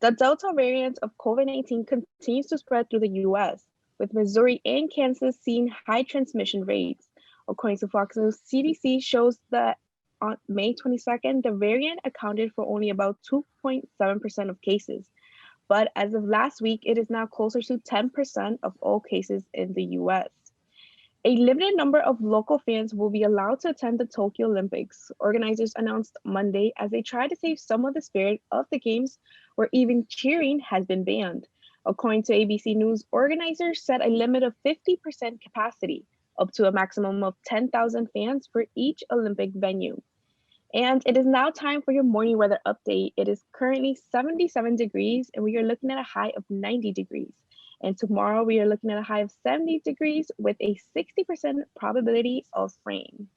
The Delta variant of COVID-19 continues to spread through the US, with Missouri and Kansas seeing high transmission rates. According to Fox News, CDC shows that on May 22nd, the variant accounted for only about 2.7% of cases. But as of last week, it is now closer to 10% of all cases in the US. A limited number of local fans will be allowed to attend the Tokyo Olympics, organizers announced Monday as they try to save some of the spirit of the games, where even cheering has been banned. According to ABC News, organizers set a limit of 50% capacity, up to a maximum of 10,000 fans for each Olympic venue. And it is now time for your morning weather update. It is currently 77 degrees and we are looking at a high of 90 degrees. And tomorrow we are looking at a high of 70 degrees with a 60% probability of rain.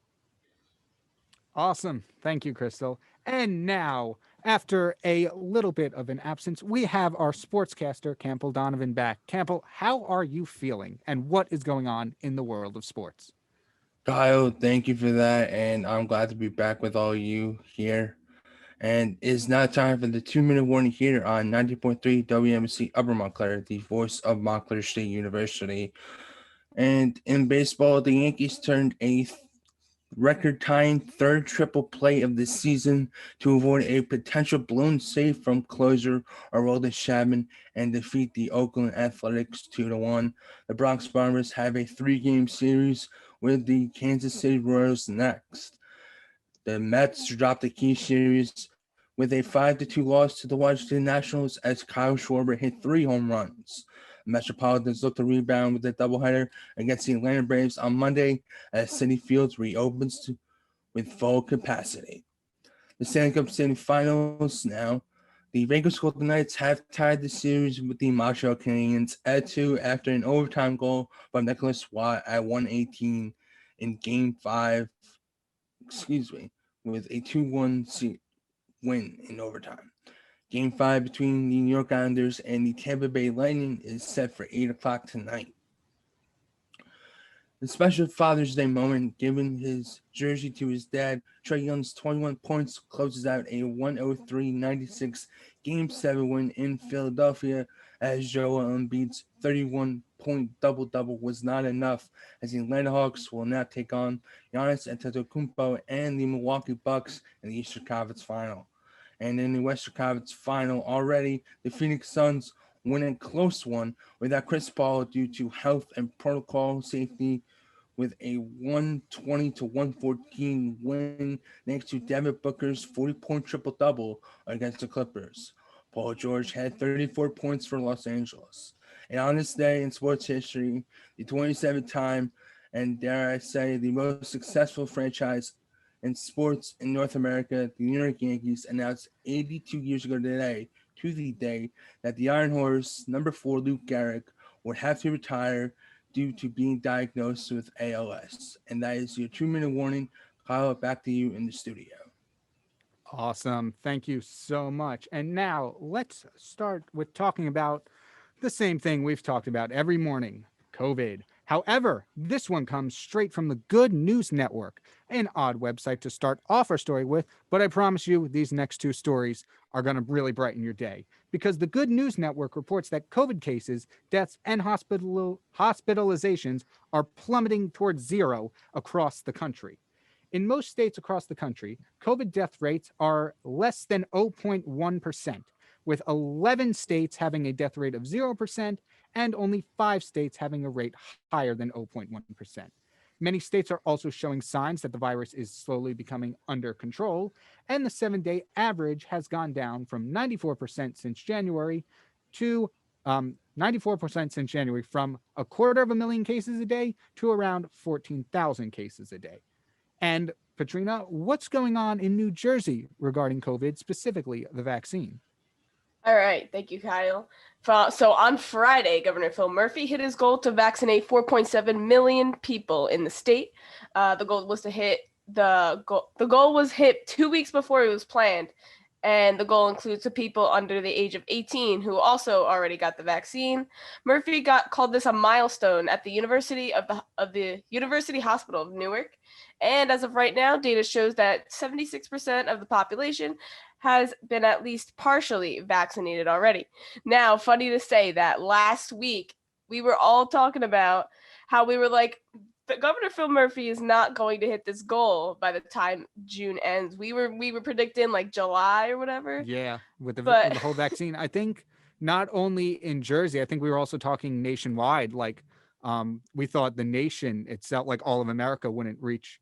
Awesome. Thank you, Crystal. And now, after a little bit of an absence, we have our sportscaster, Campbell Donovan, back. Campbell, how are you feeling and what is going on in the world of sports? Kyle, thank you for that, and I'm glad to be back with all you here. And it's now time for the 2-minute warning here on 90.3 WMSC Upper Montclair, the voice of Montclair State University. And in baseball, the Yankees turned a record-tying third triple play of the season to avoid a potential blown save from closer Aroldis Chapman and defeat the Oakland Athletics 2-1. The Bronx Bombers have a 3-game series with the Kansas City Royals next. The Mets dropped the key series with a 5-2 loss to the Washington Nationals as Kyle Schwarber hit 3 home runs. The Metropolitans look to rebound with a doubleheader against the Atlanta Braves on Monday as Citi Field reopens with full capacity. The Stanley Cup semifinals now. The Vegas Golden Knights have tied the series with the Montreal Canadiens at 2 after an overtime goal by Nicholas Watt at 1:18 in Game 5. With a 2-1 win in overtime. Game 5 between the New York Islanders and the Tampa Bay Lightning is set for 8 o'clock tonight. The special Father's Day moment, giving his jersey to his dad, Trae Young's 21 points closes out a 103-96 Game 7 win in Philadelphia as Joel Embiid's 31-point double-double was not enough as the Atlanta Hawks will now take on Giannis Antetokounmpo and the Milwaukee Bucks in the Eastern Conference Final. And in the Western Conference Final already, the Phoenix Suns win a close one without Chris Paul due to health and protocol safety with a 120-114 win next to Devin Booker's 40-point triple-double against the Clippers. Paul George had 34 points for Los Angeles. And on this day in sports history, the 27th time, and dare I say, the most successful franchise in sports in North America, the New York Yankees announced 82 years ago today, to the day, that the Iron Horse, number 4, Luke Gehrig, would have to retire due to being diagnosed with ALS. And that is your 2-minute warning. Kyle, back to you in the studio. Awesome. Thank you so much. And now let's start with talking about the same thing we've talked about every morning, COVID. However, this one comes straight from the Good News Network, an odd website to start off our story with, but I promise you these next 2 stories are going to really brighten your day because the Good News Network reports that COVID cases, deaths, and hospitalizations are plummeting towards 0 across the country. In most states across the country, COVID death rates are less than 0.1%, with 11 states having a death rate of 0% and only 5 states having a rate higher than 0.1%. Many states are also showing signs that the virus is slowly becoming under control, and the 7-day average has gone down from 94% since January to 94% since January, from 250,000 cases a day to around 14,000 cases a day. And Patrina, what's going on in New Jersey regarding COVID, specifically the vaccine? All right. Thank you, Kyle. So on Friday, Governor Phil Murphy hit his goal to vaccinate 4.7 million people in the state. The goal was hit 2 weeks before it was planned. And the goal includes the people under the age of 18 who also already got the vaccine. Murphy called this a milestone at the University of the University Hospital of Newark. And as of right now, data shows that 76% of the population has been at least partially vaccinated already. Now, funny to say that last week we were all talking about how we were like, but Governor Phil Murphy is not going to hit this goal by the time June ends. We were predicting like July or whatever. Yeah, with the whole vaccine. I think not only in Jersey, I think we were also talking nationwide. Like, we thought the nation itself, like all of America, wouldn't reach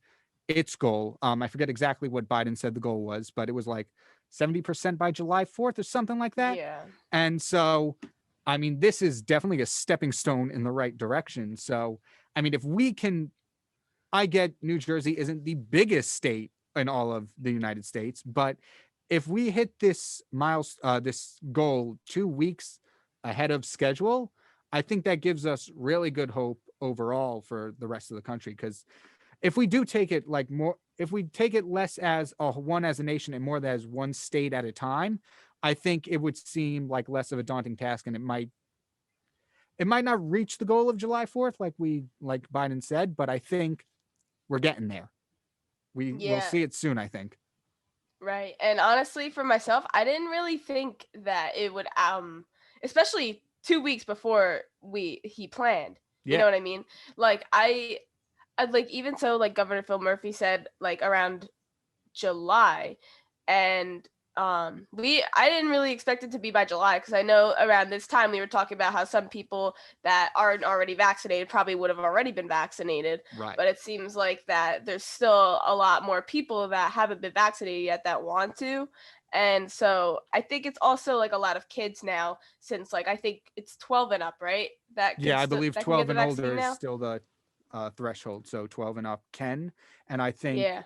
its goal. I forget exactly what Biden said the goal was, but it was like 70% by July 4th or something like that. Yeah. And so, I mean, this is definitely a stepping stone in the right direction. So, I mean, if we can, I get New Jersey isn't the biggest state in all of the United States, but if we hit this this goal 2 weeks ahead of schedule, I think that gives us really good hope overall for the rest of the country. Because if we do take it like more, if we take it less as one as a nation and more as one state at a time, I think it would seem like less of a daunting task, and it might not reach the goal of July 4th like Biden said, but I think we're getting there. We'll see it soon, I think. Right. And honestly, for myself, I didn't really think that it would especially 2 weeks before he planned. You know what I mean? Like I like, even so, like Governor Phil Murphy said like around July, and I didn't really expect it to be by July, because I know around this time we were talking about how some people that aren't already vaccinated probably would have already been vaccinated. Right. But it seems like that there's still a lot more people that haven't been vaccinated yet that want to. And so I think it's also like a lot of kids now, since like I think it's 12 and up, right? I believe 12 and older now is still the threshold. So 12 and up can. And I think, yeah.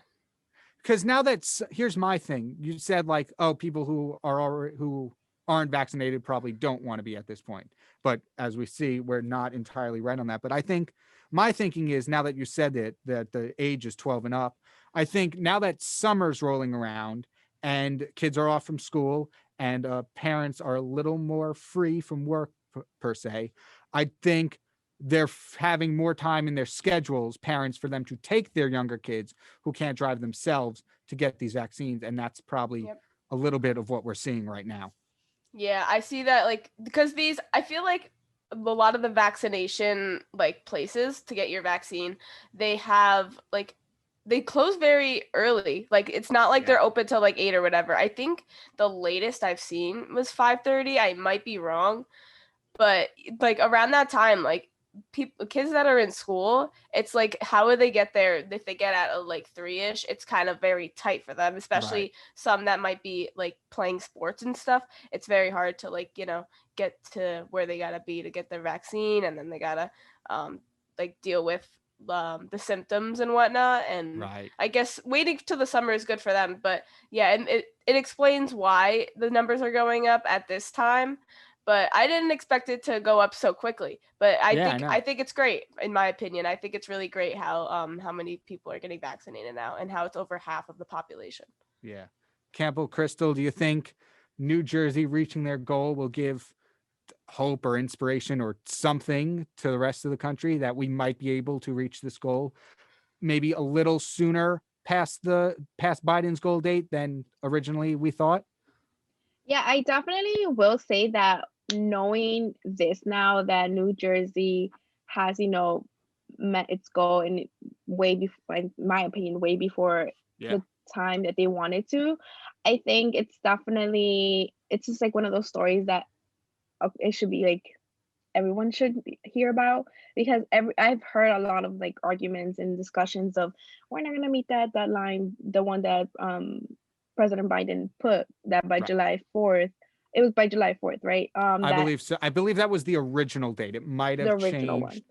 because now here's my thing. You said like, oh, people who aren't vaccinated probably don't want to be at this point. But as we see, we're not entirely right on that. But I think my thinking is, now that you said that the age is 12 and up, I think now that summer's rolling around and kids are off from school and parents are a little more free from work per se, I think they're having more time in their schedules, parents, for them to take their younger kids who can't drive themselves to get these vaccines. And that's probably a little bit of what we're seeing right now. Yeah, I see that, like, because I feel like a lot of the vaccination like places to get your vaccine, they have like, they close very early. Like, it's not like they're open till like 8 or whatever. I think the latest I've seen was 5:30. I might be wrong, but like around that time, like kids that are in school, it's like, how would they get there if they get at like 3ish? It's kind of very tight for them, especially some that might be like playing sports and stuff. It's very hard to like, get to where they gotta be to get their vaccine, and then they gotta like deal with the symptoms and whatnot. And I guess waiting till the summer is good for them. But yeah, and it explains why the numbers are going up at this time. But I didn't expect it to go up so quickly. But I think it's great, in my opinion. I think it's really great how many people are getting vaccinated now, and how it's over half of the population. Yeah. Campbell, Crystal, do you think New Jersey reaching their goal will give hope or inspiration or something to the rest of the country that we might be able to reach this goal maybe a little sooner past Biden's goal date than originally we thought? Yeah, I definitely will say that, knowing this now, that New Jersey has, met its goal in way before, in my opinion, way before the time that they wanted to. I think it's just like one of those stories that it should be like everyone should hear about, because I've heard a lot of like arguments and discussions of, we're not gonna meet that deadline, the one that President Biden put, that by July 4th. It was by July 4th, right? I believe so. I believe that was the original date. It might have changed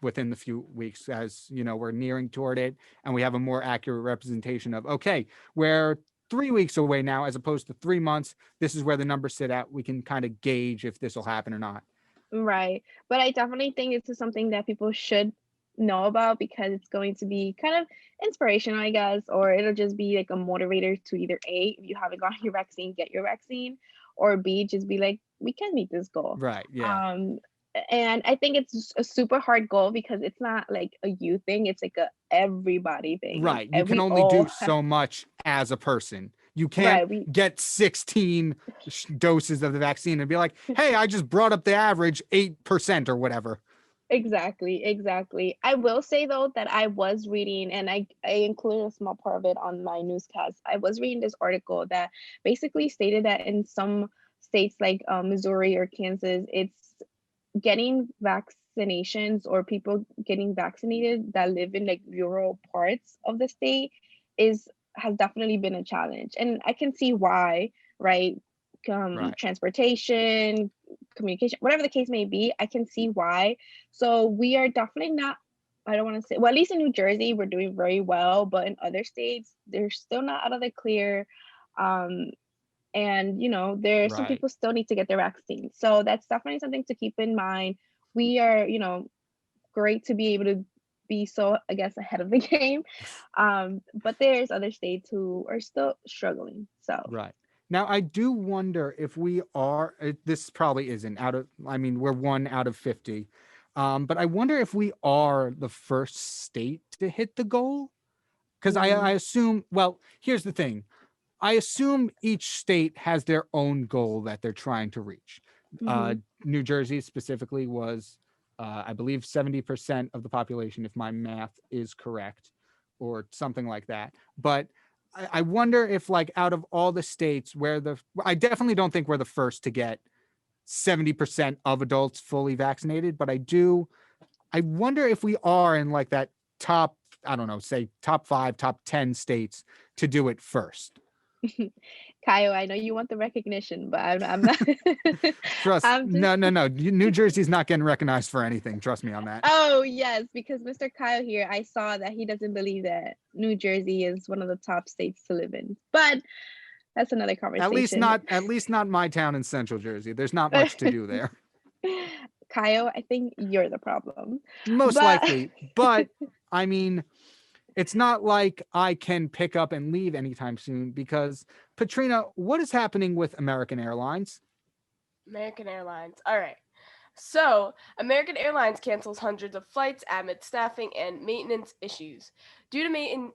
within the few weeks, as we're nearing toward it, and we have a more accurate representation of, okay, we're 3 weeks away now as opposed to 3 months. This is where the numbers sit at. We can kind of gauge if this will happen or not. Right. But I definitely think this is something that people should know about, because it's going to be kind of inspirational, I guess, or it'll just be like a motivator to either A, if you haven't gotten your vaccine, get your vaccine, or B, just be like, we can meet this goal. Right. Yeah. And I think it's a super hard goal because it's not like a you thing, it's like a everybody thing. Right. You And can we only all do so much as a person. You right, can't get 16 doses of the vaccine and be like, hey, I just brought up the average 8% or whatever. Exactly. I will say though that I was reading, and I included a small part of it on my newscast. I was reading this article that basically stated that in some states like Missouri or Kansas, it's getting vaccinations, or people getting vaccinated that live in like rural parts of the state is has definitely been a challenge, and I can see why, right? Right. Transportation, communication, whatever the case may be, I can see why. So we are definitely not, I don't want to say, well, at least in New Jersey we're doing very well, but in other states they're still not out of the clear. And there's some Right. people still need to get their vaccine, so that's definitely something to keep in mind. We are great to be able to be so, I guess, ahead of the game, but there's other states who are still struggling, so Right. Now, I do wonder if we are, this probably isn't out of, I mean, we're 1 out of 50. But I wonder if we are the first state to hit the goal. Because I assume, well, here's the thing. I assume each state has their own goal that they're trying to reach. New Jersey specifically was, I believe, 70% of the population, if my math is correct, or something like that. But I wonder if, like, out of all the states I definitely don't think we're the first to get 70% of adults fully vaccinated, but I wonder if we are in like that top, I don't know, say top 5, top 10 states to do it first. Kyle, I know you want the recognition, but I'm not. Trust, I'm just. no. New Jersey's not getting recognized for anything. Trust me on that. Oh yes, because Mr. Kyle here, I saw that he doesn't believe that New Jersey is one of the top states to live in. But that's another conversation. At least not my town in Central Jersey. There's not much to do there. Kyle, I think you're the problem. Most But likely. But I mean, it's not like I can pick up and leave anytime soon because, Patrina, what is happening with American Airlines? American Airlines. All right. So, American Airlines cancels hundreds of flights amid staffing and maintenance issues. Due to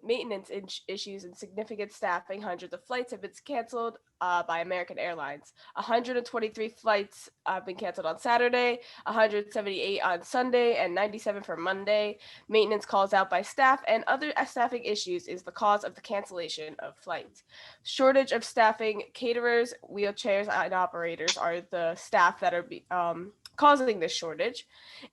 maintenance issues and significant staffing, hundreds of flights have been canceled by American Airlines. 123 flights have been canceled on Saturday, 178 on Sunday, and 97 for Monday. Maintenance calls out by staff and other staffing issues is the cause of the cancellation of flights. Shortage of staffing, caterers, wheelchairs, and operators are the staff that are causing this shortage.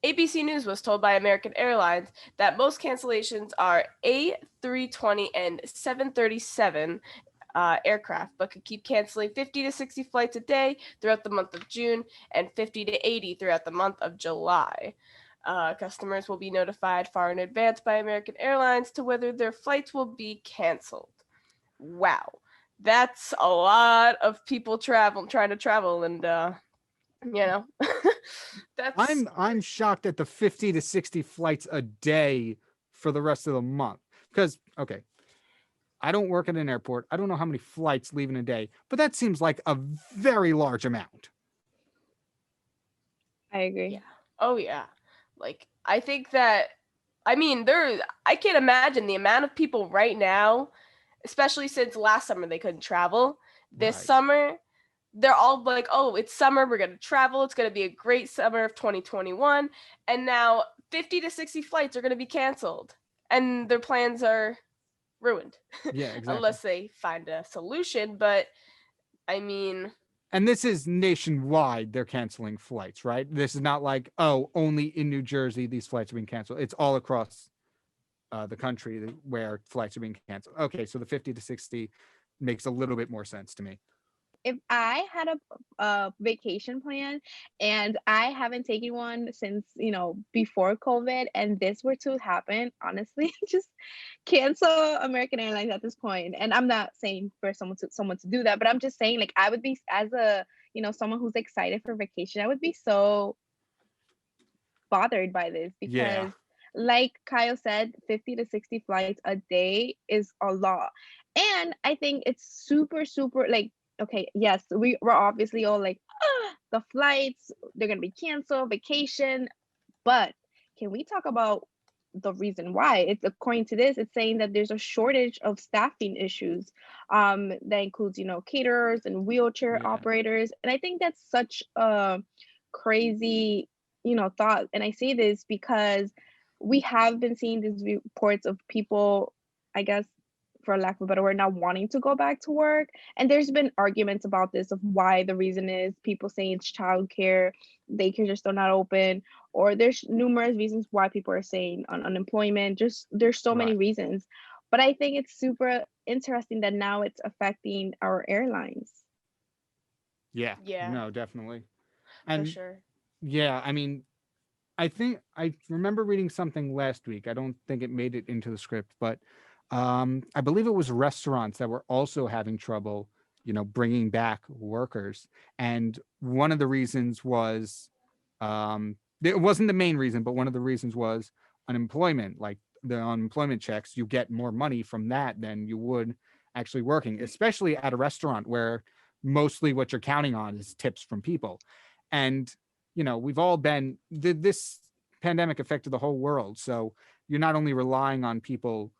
ABC News was told by American Airlines that most cancellations are A320 and 737 aircraft, but could keep canceling 50 to 60 flights a day throughout the month of June and 50 to 80 throughout the month of July. Customers will be notified far in advance by American Airlines to whether their flights will be canceled. Wow. That's a lot of people trying to travel, and that's I'm shocked at the 50 to 60 flights a day for the rest of the month. Because, okay, I don't work at an airport. I don't know how many flights leave in a day, but that seems like a very large amount. I agree. Yeah. Oh yeah. Like, I think that, I mean, I can't imagine the amount of people right now, especially since last summer they couldn't travel. This Right. summer, they're all like, oh, it's summer, we're going to travel. It's going to be a great summer of 2021. And now 50 to 60 flights are going to be canceled. And their plans are ruined. Yeah, exactly. Unless they find a solution. But, I mean... And this is nationwide, they're canceling flights, right? This is not like, oh, only in New Jersey these flights are being canceled. It's all across the country where flights are being canceled. Okay, so the 50 to 60 makes a little bit more sense to me. If I had a vacation plan and I haven't taken one since, before COVID, and this were to happen, honestly, just cancel American Airlines at this point. And I'm not saying for someone to do that, but I'm just saying, like, I would be, as a, someone who's excited for vacation, I would be so bothered by this because like Kyle said, 50 to 60 flights a day is a lot. And I think it's super, super like, okay, yes, we're obviously all like, the flights, they're going to be canceled, vacation. But can we talk about the reason why? It's according to this, it's saying that there's a shortage of staffing issues. That includes, caterers and wheelchair Yeah. operators. And I think that's such a crazy, thought. And I say this because we have been seeing these reports of people, I guess, for lack of a better word, not wanting to go back to work. And there's been arguments about this of why the reason is people saying it's childcare, daycares are still not open, or there's numerous reasons why people are saying on unemployment. Just there's so many Right. reasons. But I think it's super interesting that now it's affecting our airlines. Yeah. Yeah. No, definitely. For And sure. yeah, I mean, I think I remember reading something last week. I don't think it made it into the script, but I believe it was restaurants that were also having trouble, bringing back workers. And one of the reasons was, it wasn't the main reason, but one of the reasons was unemployment. Like the unemployment checks, you get more money from that than you would actually working, especially at a restaurant where mostly what you're counting on is tips from people. And we've all been this pandemic affected the whole world, so you're not only relying on people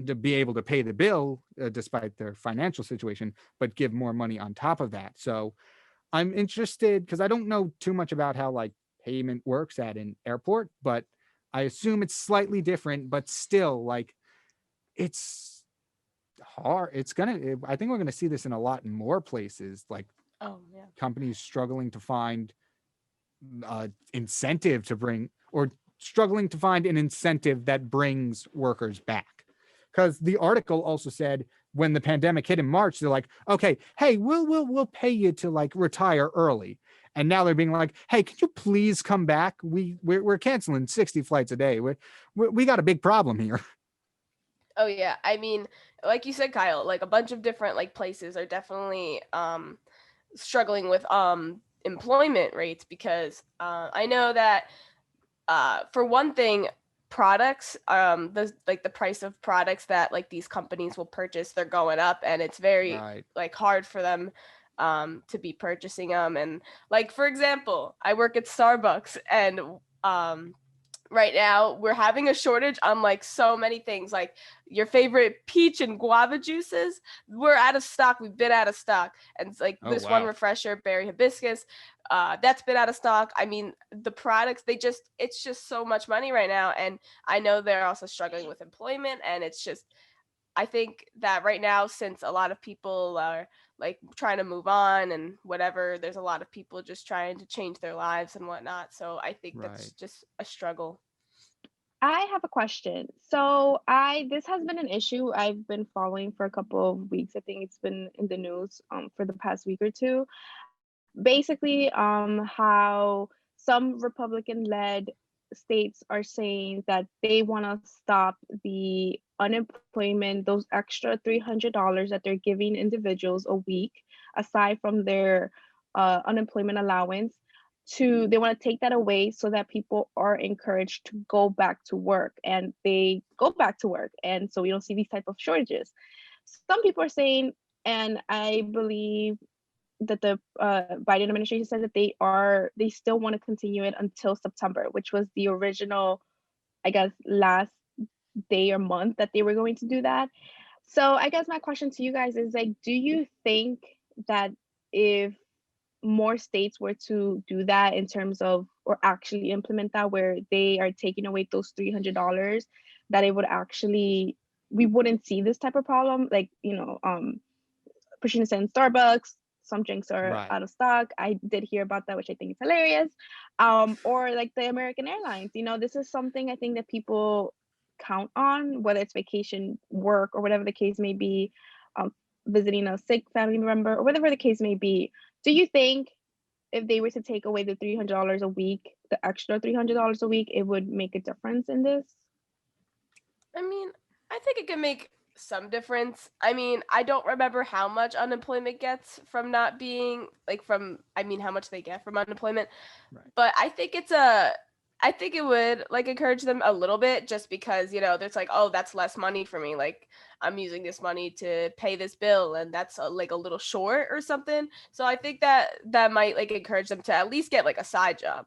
to be able to pay the bill despite their financial situation, but give more money on top of that. So I'm interested because I don't know too much about how like payment works at an airport, but I assume it's slightly different, but still like it's hard. I think we're gonna see this in a lot more places, like Oh yeah. companies struggling to find incentive to bring, or struggling to find an incentive that brings workers back. Because the article also said when the pandemic hit in March, they're like, okay, hey, we'll pay you to like retire early. And now they're being like, hey, could you please come back? We're canceling 60 flights a day. We got a big problem here. Oh yeah. I mean, like you said, Kyle, like a bunch of different like places are definitely struggling with employment rates because I know that for one thing, products, the price of products that like these companies will purchase, they're going up, and it's very Right. like hard for them to be purchasing them. And like for example, I work at Starbucks, and right now we're having a shortage on like so many things, like your favorite peach and guava juices. We're out of stock. We've been out of stock. And it's like Oh, this one wow. refresher, berry hibiscus, that's been out of stock. I mean, the products, it's just so much money right now. And I know they're also struggling with employment, and it's just, I think that right now, since a lot of people are like trying to move on and whatever, there's a lot of people just trying to change their lives and whatnot. So I think that's Right. just a struggle. I have a question. So I this has been an issue I've been following for a couple of weeks. I think it's been in the news for the past week or two. Basically, how some Republican led states are saying that they want to stop the unemployment, those extra $300 that they're giving individuals a week aside from their unemployment allowance, to they want to take that away so that people are encouraged to go back to work, and they go back to work, and so we don't see these type of shortages. Some people are saying, and I believe that the Biden administration said that they still want to continue it until September, which was the original, I guess, last day or month that they were going to do that. So I guess my question to you guys is like, do you think that if more states were to do that in terms of, or actually implement that, where they are taking away those $300, that it would actually, we wouldn't see this type of problem? Like, Patrina said in Starbucks, some drinks are Right. out of stock. I did hear about that, which I think is hilarious. Or like the American Airlines, this is something I think that people count on, whether it's vacation, work, or whatever the case may be, visiting a sick family member, or whatever the case may be. Do you think if they were to take away the $300 a week, the extra $300 a week, it would make a difference in this? I mean, I think it can make some difference. I mean, I don't remember how much unemployment gets from not being like from, I mean, how much they get from unemployment. Right. But I think I think it would like encourage them a little bit, just because, you know, there's like, oh, that's less money for me. Like I'm using this money to pay this bill, and that's like a little short or something. So I think that might like encourage them to at least get like a side job,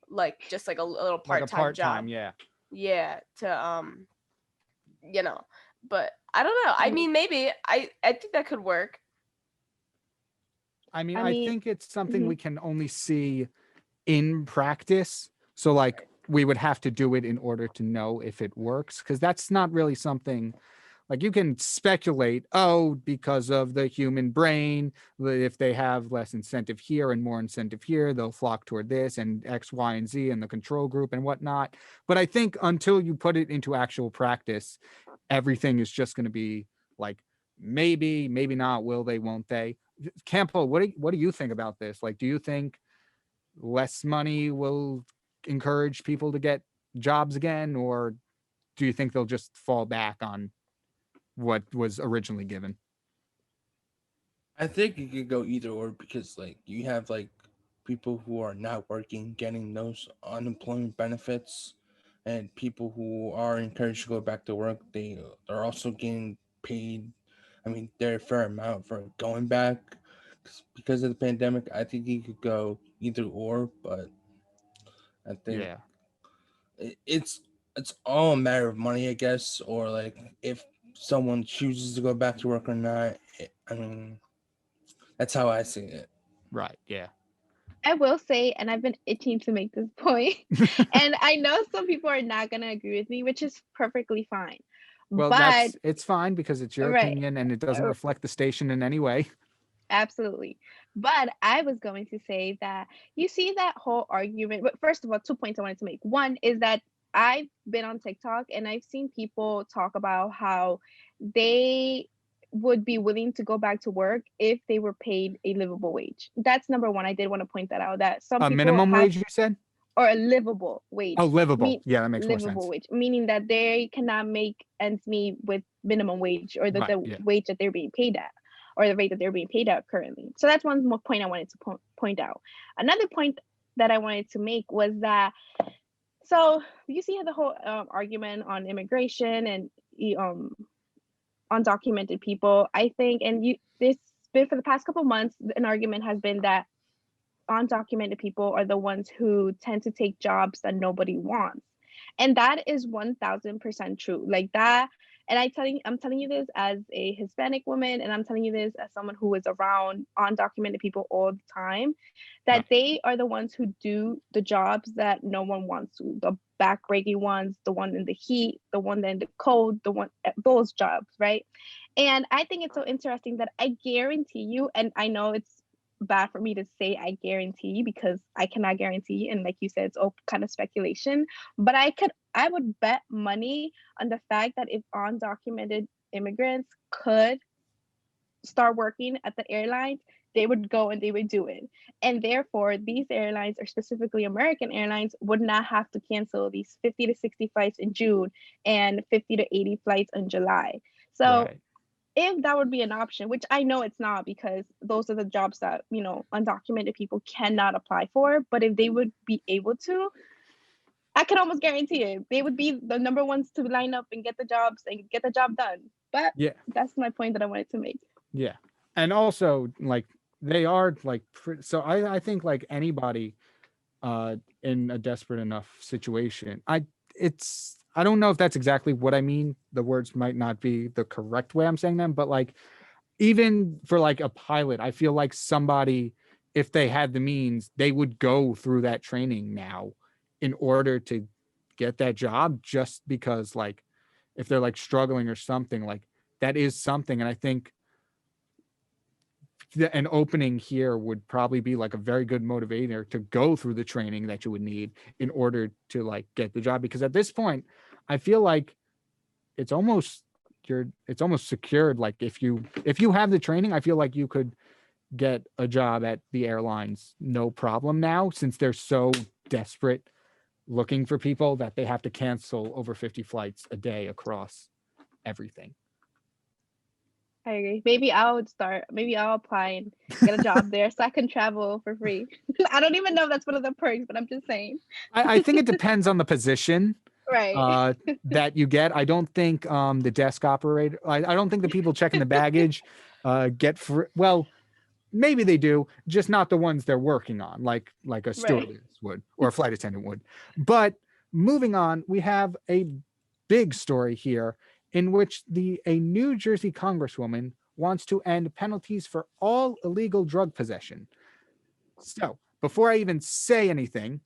like just like a little Like a part-time job. part-time, yeah. Yeah, to you know, but I don't know. I mean, maybe I think that could work. I mean, I I mean, think it's something mhm. we can only see in practice. So like we would have to do it in order to know if it works, because that's not really something like you can speculate, oh, because of the human brain, if they have less incentive here and more incentive here, they'll flock toward this and X, Y, and Z and the control group and whatnot. But I think until you put it into actual practice, everything is just going to be like maybe, maybe not, will they, won't they? Campo, what do you think about this? Like, do you think less money will encourage people to get jobs again, or do you think they'll just fall back on what was originally given? I think it could go either or, because like you have like people who are not working getting those unemployment benefits, and people who are encouraged to go back to work, they're also getting paid. I mean, their fair amount for going back. Because of the pandemic, I think you could go either or, but I think Yeah. it's all a matter of money, I guess, or like if someone chooses to go back to work or not. I mean, that's how I see it. Right. Yeah. I will say, and I've been itching to make this point, and I know some people are not going to agree with me, which is perfectly fine. Well, But, it's fine because it's your right, opinion and it doesn't uh, reflect the station in any way. absolutely. But I was going to say that you see that whole argument. But first of all, 2 points I wanted to make. One is that I've been on TikTok and I've seen people talk about how they would be willing to go back to work if they were paid a livable wage. That's number one. I did want to point that out, that some A people minimum have, wage, you said? or a livable Oh, wage. livable. Yeah, that makes more Livable sense. wage, meaning that they cannot make ends meet with minimum wage, or Right. the Yeah. wage that they're being paid at, or the rate that they're being paid at currently. So that's one more point I wanted to point out. Another point that I wanted to make was that, so you see the whole argument on immigration and um, undocumented people. I think, and this been for the past couple months, an argument has been that undocumented people are the ones who tend to take jobs that nobody wants. And that is 1000% true. Like that, and I'm telling you this as a Hispanic woman, and I'm telling you this as someone who is around undocumented people all the time, that Right. they are the ones who do the jobs that no one wants to, the backbreaking ones, the one in the heat, the one in the cold, the one, those jobs, right? And I think it's so interesting that I guarantee you, and I know it's bad for me to say I guarantee, because I cannot guarantee, and like you said, it's all kind of speculation, but I would bet money on the fact that if undocumented immigrants could start working at the airlines, they would go and they would do it. And therefore, these airlines, or specifically American Airlines, would not have to cancel these 50 to 60 flights in June and 50 to 80 flights in July. So Right. if that would be an option, which I know it's not, because those are the jobs that, you know, undocumented people cannot apply for, but if they would be able to, I can almost guarantee it, they would be the number ones to line up and get the jobs and get the job done. But Yeah. that's my point that I wanted to make. Yeah. And also like they are like so I think like anybody in a desperate enough situation, I don't know if that's exactly what I mean. The words might not be the correct way I'm saying them, but like even for like a pilot, I feel like somebody, if they had the means, they would go through that training now in order to get that job, just because like if they're like struggling or something, like that is something. And I think an opening here would probably be like a very good motivator to go through the training that you would need in order to like get the job, because at this point I feel like it's almost it's almost secured. Like if you have the training, I feel like you could get a job at the airlines no problem now, since they're so desperate looking for people that they have to cancel over 50 flights a day across everything. I agree. Maybe I'll apply and get a job there so I can travel for free. I don't even know if that's one of the perks, but I'm just saying. I think it depends on the position Right. that you get. I don't think the desk operator, I don't think the people checking the baggage get free. Well, maybe they do, just not the ones they're working on, like a Right. stewardess would or a flight attendant would. But moving on, we have a big story here in which a New Jersey congresswoman wants to end penalties for all illegal drug possession. So before I even say anything,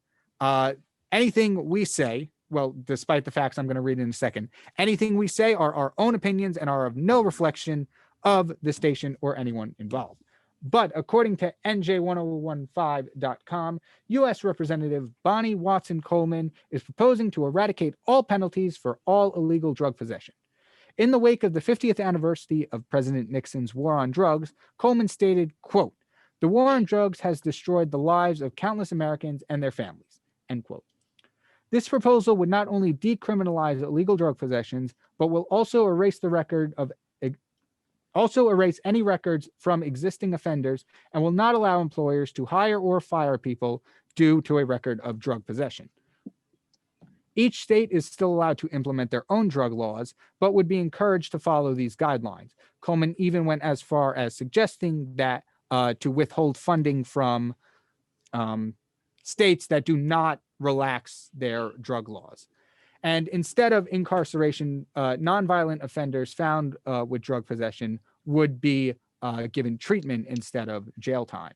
anything we say, well, despite the facts I'm going to read in a second, anything we say are our own opinions and are of no reflection of the station or anyone involved. But according to NJ1015.com, U.S. Representative Bonnie Watson Coleman is proposing to eradicate all penalties for all illegal drug possession. In the wake of the 50th anniversary of President Nixon's war on drugs, Coleman stated, quote, "The war on drugs has destroyed the lives of countless Americans and their families," end quote. This proposal would not only decriminalize illegal drug possessions, but will also erase any records from existing offenders and will not allow employers to hire or fire people due to a record of drug possession. Each state is still allowed to implement their own drug laws, but would be encouraged to follow these guidelines. Coleman even went as far as suggesting that to withhold funding from states that do not relax their drug laws. And instead of incarceration, nonviolent offenders found with drug possession would be given treatment instead of jail time.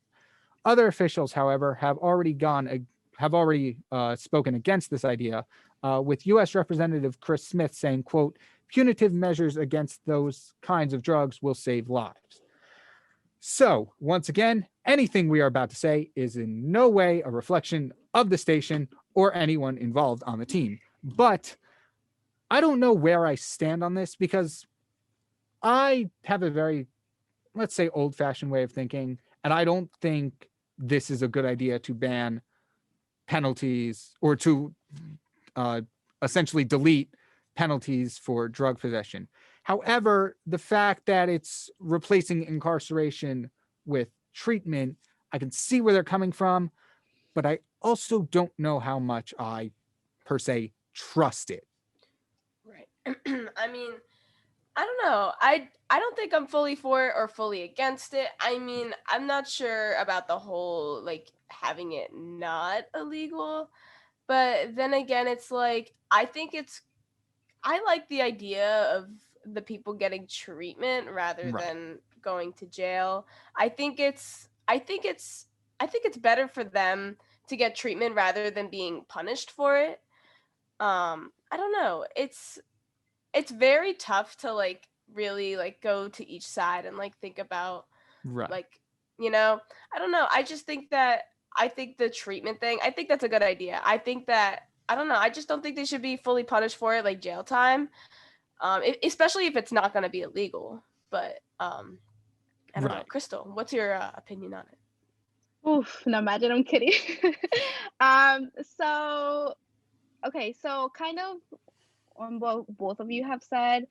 Other officials, however, have already spoken against this idea, with U.S. Representative Chris Smith saying, quote, "Punitive measures against those kinds of drugs will save lives." So, once again, anything we are about to say is in no way a reflection of the station or anyone involved on the team. But I don't know where I stand on this because I have a very, let's say, old-fashioned way of thinking, and I don't think this is a good idea to ban penalties or to essentially delete penalties for drug possession. However, the fact that it's replacing incarceration with treatment, I can see where they're coming from, but I also don't know how much I, per se, trust it. Right. I mean, I don't know. I don't think I'm fully for it or fully against it. I mean, I'm not sure about the whole like having it not illegal. But then again, it's like I like the idea of the people getting treatment rather Right. than going to jail. I think it's better for them to get treatment rather than being punished for it. I don't know. It's very tough to like really like go to each side and like think about Right. like, I don't know. I think the treatment thing, I think that's a good idea. I think that I don't know. I just don't think they should be fully punished for it, like jail time. Especially if it's not going to be illegal. But I don't know. Right. Crystal, what's your opinion on it? Oof, no, imagine I'm kidding. So okay, so kind of on what both of you have said,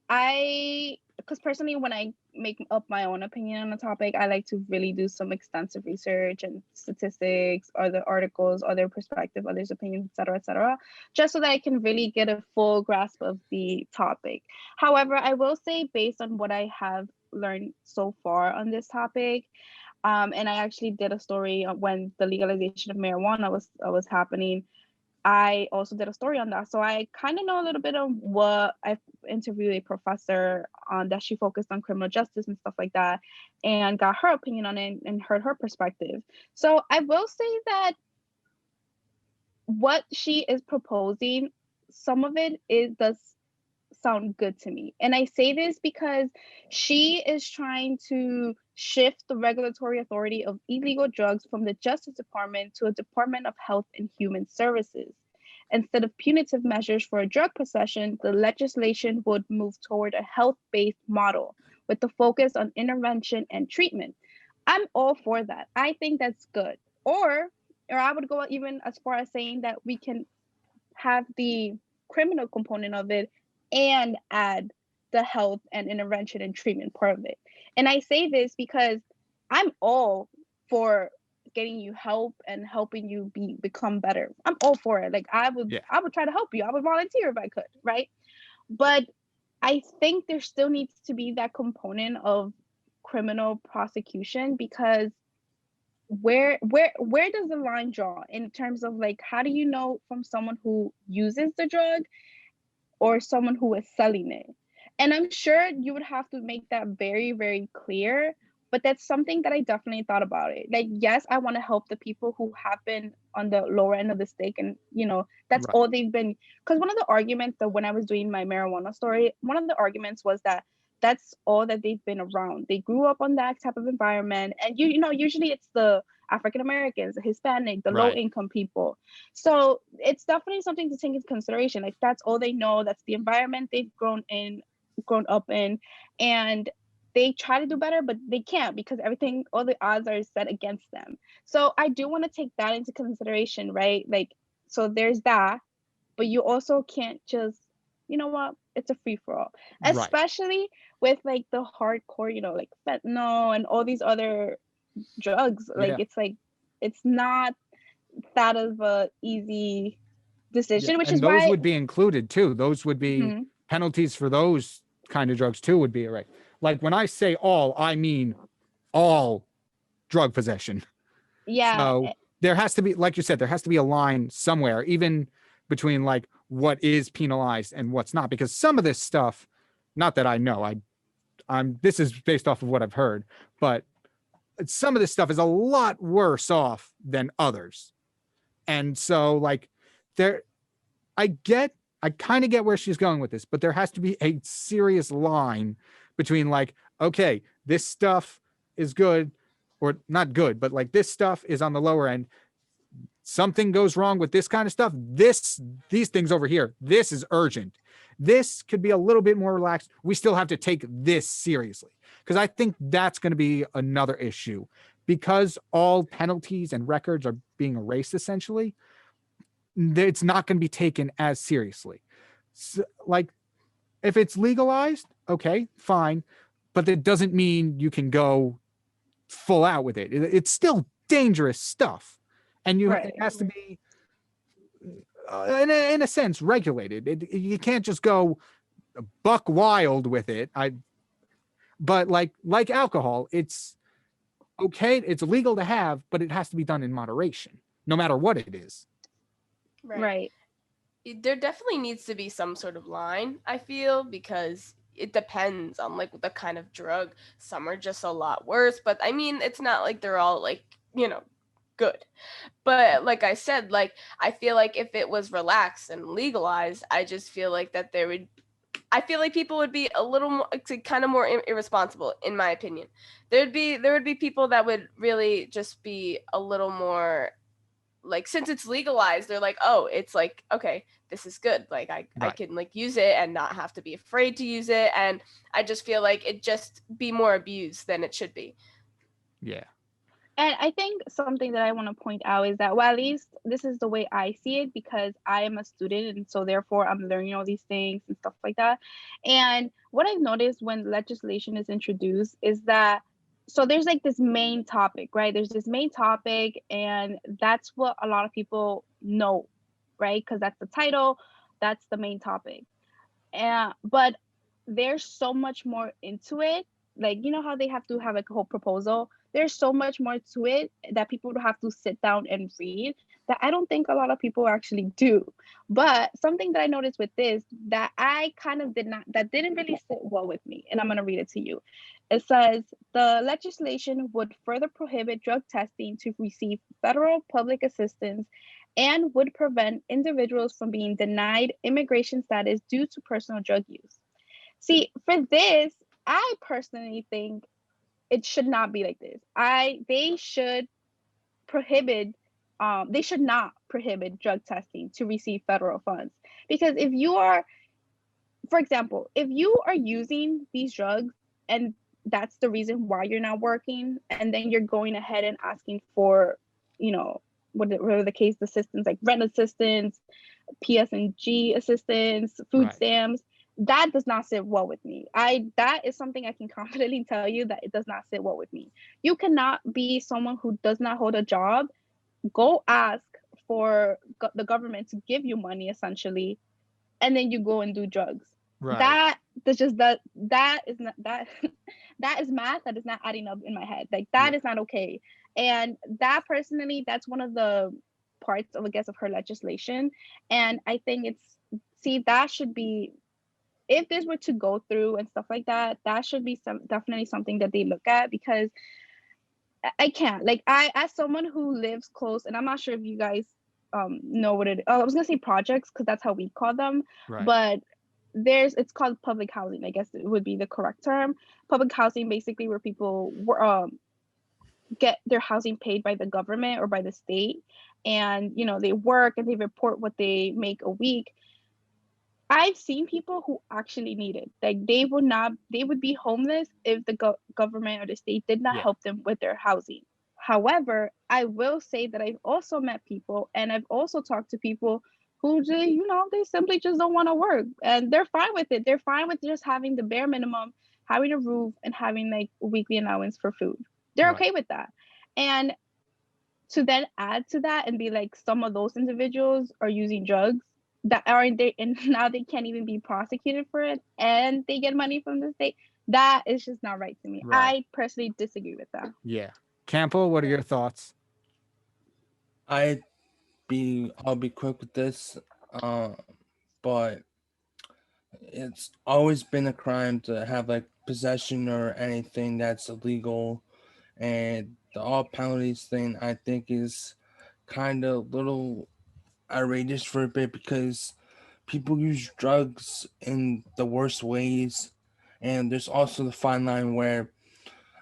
because personally, when I make up my own opinion on a topic, I like to really do some extensive research and statistics, other articles, other perspective, others' opinions, etc., just so that I can really get a full grasp of the topic. However, I will say, based on what I have learned so far on this topic, and I actually did a story when the legalization of marijuana was happening. I also did a story on that. So I kind of know a little bit of what I interviewed a professor on that she focused on criminal justice and stuff like that and got her opinion on it and heard her perspective. So I will say that what she is proposing, some of it does sound good to me. And I say this because she is trying to shift the regulatory authority of illegal drugs from the Justice Department to a Department of Health and Human Services. Instead of punitive measures for a drug possession, the legislation would move toward a health-based model with the focus on intervention and treatment. I'm all for that. I think that's good. Or I would go even as far as saying that we can have the criminal component of it and add the health and intervention and treatment part of it. And I say this because I'm all for getting you help and helping you become better. I'm all for it. Like I would try to help you. I would volunteer if I could, right? But I think there still needs to be that component of criminal prosecution, because where does the line draw in terms of like, how do you know from someone who uses the drug or someone who is selling it? And I'm sure you would have to make that very, very clear, but that's something that I definitely thought about it. Like, yes, I want to help the people who have been on the lower end of the stick, and that's all they've been. Because one of the arguments that when I was doing my marijuana story, one of the arguments was that that's all that they've been around. They grew up on that type of environment, and usually it's the African Americans, the Hispanic, the low income people. So it's definitely something to take into consideration. Like that's all they know. That's the environment they've grown up in, and they try to do better, but they can't because all the odds are set against them. So I do want to take that into consideration, right? Like, so there's that, but you also can't just, it's a free for all, especially with like the hardcore, like fentanyl and all these other drugs. Like, it's not that of a easy decision, which and is those why would be included too. Those would be penalties for those kind of drugs too would be right. Like when I say all, I mean all drug possession. Yeah. So there has to be, like you said, there has to be a line somewhere, even between like what is penalized and what's not, because some of this stuff, not that I know, this is based off of what I've heard, but some of this stuff is a lot worse off than others. And so like I kind of get where she's going with this, but there has to be a serious line between like, okay, this stuff is good or not good, but like this stuff is on the lower end. Something goes wrong with this kind of stuff. These things over here, this is urgent. This could be a little bit more relaxed. We still have to take this seriously, because I think that's going to be another issue, because all penalties and records are being erased essentially. It's not going to be taken as seriously. So, like, if it's legalized, okay, fine, but that doesn't mean you can go full out with it. It's still dangerous stuff, and it has to be, in a sense, regulated. You can't just go buck wild with it. But like alcohol, it's okay, it's legal to have, but it has to be done in moderation, no matter what it is. Right. There definitely needs to be some sort of line, I feel, because it depends on like the kind of drug. Some are just a lot worse, but I mean, it's not like they're all like, good. But like I said, like I feel like if it was relaxed and legalized, I just feel like that I feel like people would be a little more, kind of more irresponsible, in my opinion. There would be people that would really just be a little more like, since it's legalized, they're like, oh, it's like, okay, this is good. Like I can like use it and not have to be afraid to use it. And I just feel like it just be more abused than it should be. Yeah. And I think something that I want to point out is that, well, at least this is the way I see it, because I am a student, and so therefore I'm learning all these things and stuff like that. And what I've noticed when legislation is introduced is that, so there's like this main topic, right? There's this main topic, and that's what a lot of people know, right? Because that's the title, that's the main topic. But there's so much more into it. Like, how they have to have like a whole proposal? There's so much more to it that people would have to sit down and read, that I don't think a lot of people actually do. But something that I noticed with this that I kind of didn't really sit well with me, and I'm going to read it to you. It says, the legislation would further prohibit drug testing to receive federal public assistance and would prevent individuals from being denied immigration status due to personal drug use. See, for this, I personally think it should not be like this. They should not prohibit drug testing to receive federal funds. Because if you are, for example, if you are using these drugs and that's the reason why you're not working, and then you're going ahead and asking for, whatever the case, assistance, like rent assistance, PS&G assistance, food stamps, that does not sit well with me. That is something I can confidently tell you that it does not sit well with me. You cannot be someone who does not hold a job, go ask for the government to give you money essentially, and then you go and do drugs. Right. That is not that that is math that is not adding up in my head. Like that is not okay. And that personally, that's one of the parts of, I guess, of her legislation. And I think that should be, if this were to go through and stuff like that, that should be definitely something that they look at, because I can't, like, as someone who lives close, and I'm not sure if you guys know what I was gonna say projects, because that's how we call them, Right. but it's called public housing, I guess it would be the correct term. Public housing, basically, where people get their housing paid by the government or by the state, and they work and they report what they make a week. I've seen people who actually need it. Like they would be homeless if the government or the state did not help them with their housing. However, I will say that I've also met people, and I've also talked to people who they simply just don't want to work, and they're fine with it. They're fine with just having the bare minimum, having a roof, and having like a weekly allowance for food. They're okay with that. And to then add to that and be like, some of those individuals are using drugs that aren't they, and now they can't even be prosecuted for it, and they get money from the state. That is just not right to me. I personally disagree with that. Yeah. Campbell, what are your thoughts? I'll be quick with this, but it's always been a crime to have like possession or anything that's illegal, and the all penalties thing I think is kind of little outrageous for a bit, because people use drugs in the worst ways, and there's also the fine line where,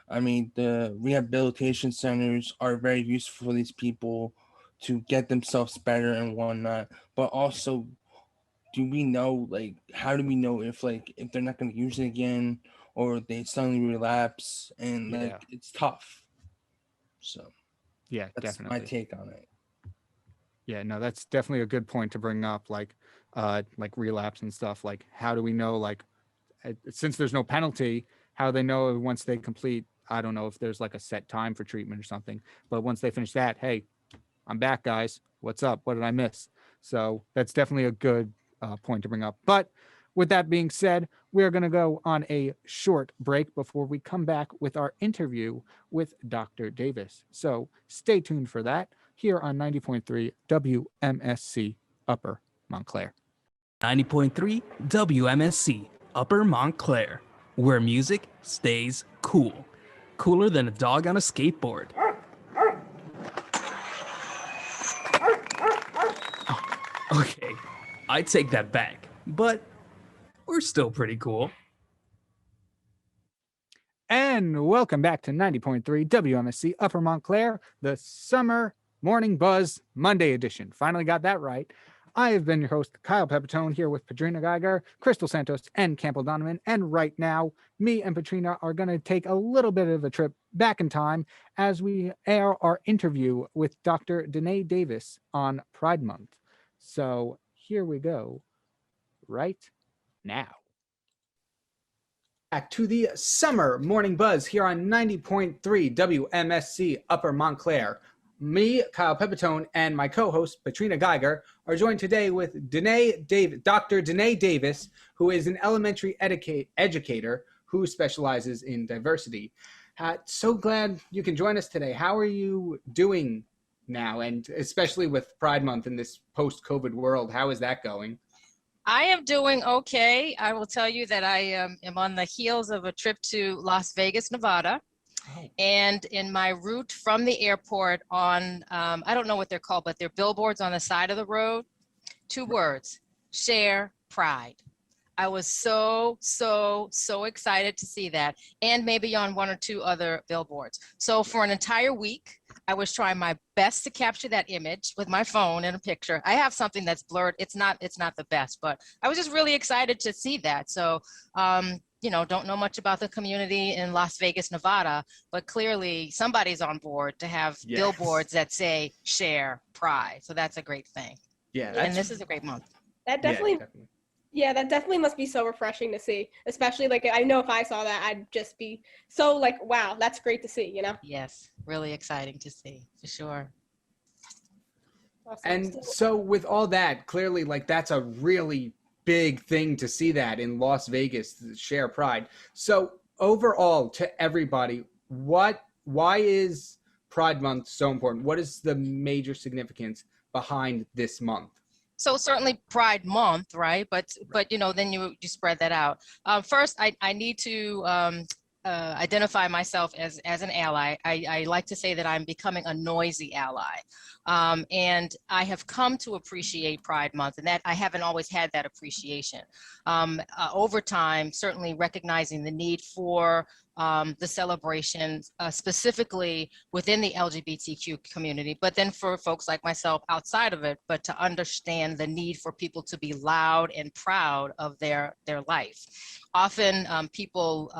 I mean, the rehabilitation centers are very useful for these people to get themselves better and whatnot, but also, do we know, like, how do we know if they're not going to use it again, or they suddenly relapse? And it's tough. So that's definitely my take on it. Yeah, no, that's definitely a good point to bring up, like relapse and stuff. Like, how do we know, like, since there's no penalty, how they know once they complete, I don't know if there's like a set time for treatment or something, but once they finish that, hey, I'm back, guys. What's up? What did I miss? So that's definitely a good point to bring up. But with that being said, we're going to go on a short break before we come back with our interview with Dr. Davis. So stay tuned for that here on 90.3 WMSC Upper Montclair. 90.3 WMSC Upper Montclair, where music stays cool. Cooler than a dog on a skateboard. Okay, I take that back, but we're still pretty cool. And welcome back to 90.3 WMSC Upper Montclair, the Summer Morning Buzz Monday edition. Finally got that right. I have been your host, Kyle Pepitone, here with Patrina Geiger, Crystal Santos, and Campbell Donovan. And right now, me and Patrina are going to take a little bit of a trip back in time as we air our interview with Dr. Danne Davis on Pride Month. So here we go right now. Back to the Summer Morning Buzz here on 90.3 WMSC Upper Montclair. Me, Kyle Pepitone, and my co-host, Patrina Geiger, are joined today with Dr. Danne Davis, who is an elementary educator who specializes in diversity. So glad you can join us today. How are you doing now, and especially with Pride Month in this post-COVID world? How is that going? I am doing okay. I will tell you that I am on the heels of a trip to Las Vegas, Nevada. Oh. And in my route from the airport on, I don't know what they're called, but they're billboards on the side of the road. 2 words: share pride. I was so excited to see that, and maybe on 1 or 2 other billboards. So for an entire week, I was trying my best to capture that image with my phone and a picture. I have something that's blurred. It's not the best, but I was just really excited to see that. So, don't know much about the community in Las Vegas, Nevada, but clearly somebody's on board to have billboards that say share pride. So that's a great thing. Yeah. And this is a great month. That definitely Yeah, that definitely must be so refreshing to see, especially like I know if I saw that, I'd just be so like, wow, that's great to see, you know? Yes, really exciting to see, for sure. Awesome. And so with all that, clearly, like, that's a really big thing to see that in Las Vegas, to share Pride. So overall, to everybody, why is Pride Month so important? What is the major significance behind this month? So certainly Pride Month, right? But you know, then you spread that out. First, I need to identify myself as an ally. I like to say that I'm becoming a noisy ally, and I have come to appreciate Pride Month, and that I haven't always had that appreciation. Over time, certainly recognizing the need for the celebration, specifically within the LGBTQ community, but then for folks like myself outside of it, but to understand the need for people to be loud and proud of their life. Often people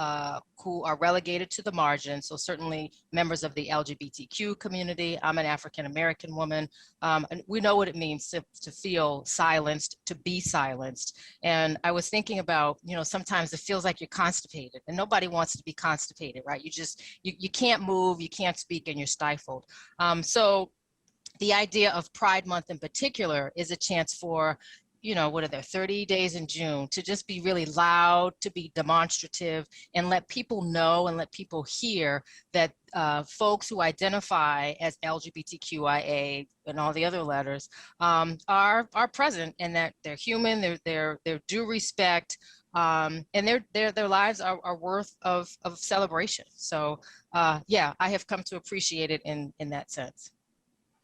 who are relegated to the margins, so certainly members of the LGBTQ community. I'm an African-American woman, and we know what it means to feel silenced, to be silenced. And I was thinking about, you know, sometimes it feels like you're constipated, and nobody wants to be constipated, right? You can't move, you can't speak, and you're stifled. So the idea of Pride Month in particular is a chance for, you know, what are there, 30 days in June, to just be really loud, to be demonstrative, and let people know and let people hear that folks who identify as LGBTQIA and all the other letters are present, and that they're human, they're due respect, and their lives are worth of celebration. So yeah, I have come to appreciate it in that sense.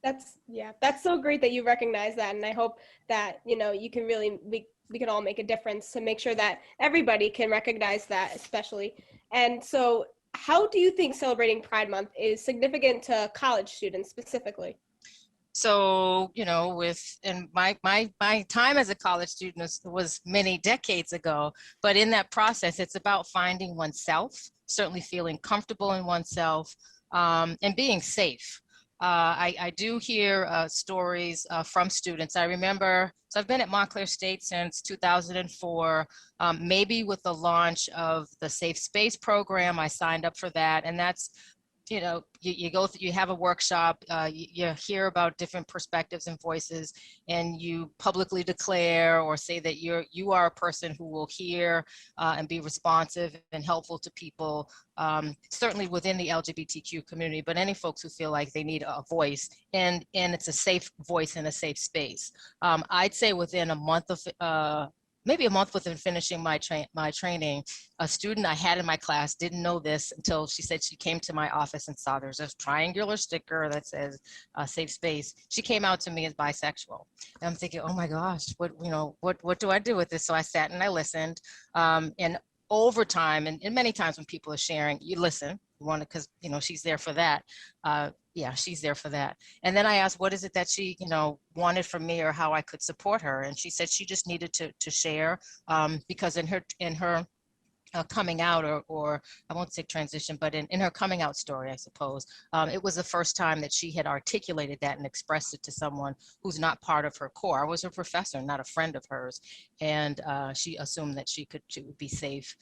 That's so great that you recognize that, and I hope that, you know, you can really we can all make a difference to make sure that everybody can recognize that, especially. And so how do you think celebrating Pride Month is significant to college students specifically? So, you know, and my time as a college student was many decades ago, but in that process, it's about finding oneself, certainly feeling comfortable in oneself, and being safe. I do hear stories from students. I remember, so I've been at Montclair State since 2004, maybe with the launch of the Safe Space program. I signed up for that, and that's, you know, you go through, you have a workshop, you hear about different perspectives and voices, and you publicly declare or say that you are a person who will hear and be responsive and helpful to people, certainly within the LGBTQ community, but any folks who feel like they need a voice, and it's a safe voice in a safe space. I'd say within a month of maybe a month within finishing my training, a student I had in my class didn't know this until she said she came to my office and saw there's a triangular sticker that says safe space. She came out to me as bisexual. And I'm thinking, oh my gosh, what do I do with this? So I sat and I listened. And over time, and many times when people are sharing, you listen, you want to, because, you know, she's there for that. Yeah, she's there for that. And then I asked, what is it that she, you know, wanted from me, or how I could support her? And she said she just needed to share, because in her coming out, or I won't say transition, but in her coming out story, I suppose, it was the first time that she had articulated that and expressed it to someone who's not part of her core. I was a professor, not a friend of hers, and she assumed that she would be safe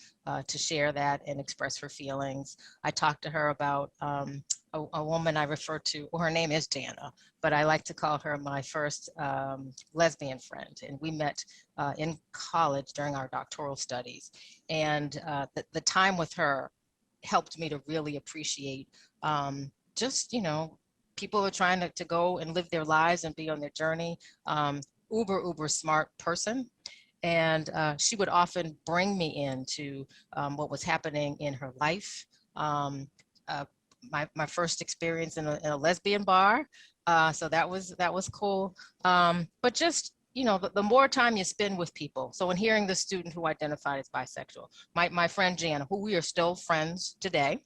to share that and express her feelings. I talked to her about a woman I refer to, well, her name is Danne, but I like to call her my first lesbian friend. And we met in college during our doctoral studies. And the time with her helped me to really appreciate just, you know, people are trying to go and live their lives and be on their journey. Uber smart person. And she would often bring me into what was happening in her life. My first experience in a lesbian bar. So that was cool. But just, you know, the more time you spend with people. So when hearing the student who identified as bisexual, my friend Jan, who we are still friends today,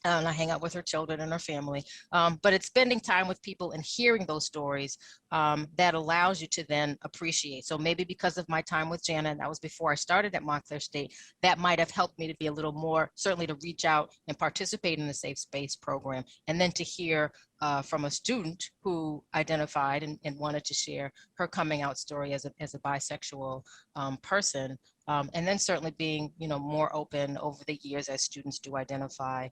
And I hang out with her children and her family. But it's spending time with people and hearing those stories that allows you to then appreciate. So maybe because of my time with Jana, and that was before I started at Montclair State, that might have helped me to be a little more, certainly to reach out and participate in the Safe Space program. And then to hear from a student who identified and wanted to share her coming out story as a bisexual person. And then certainly being, more open over the years as students do identify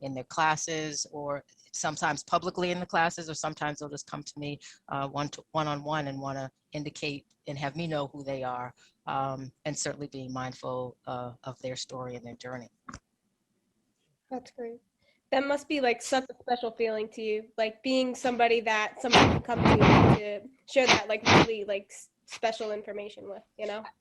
in their classes, or sometimes publicly in the classes, or sometimes they'll just come to me one-on-one and want to indicate and have me know who they are, and certainly being mindful of their story and their journey. That's great. That must be like such a special feeling to you, like being somebody that somebody can come to share that like really like special information with,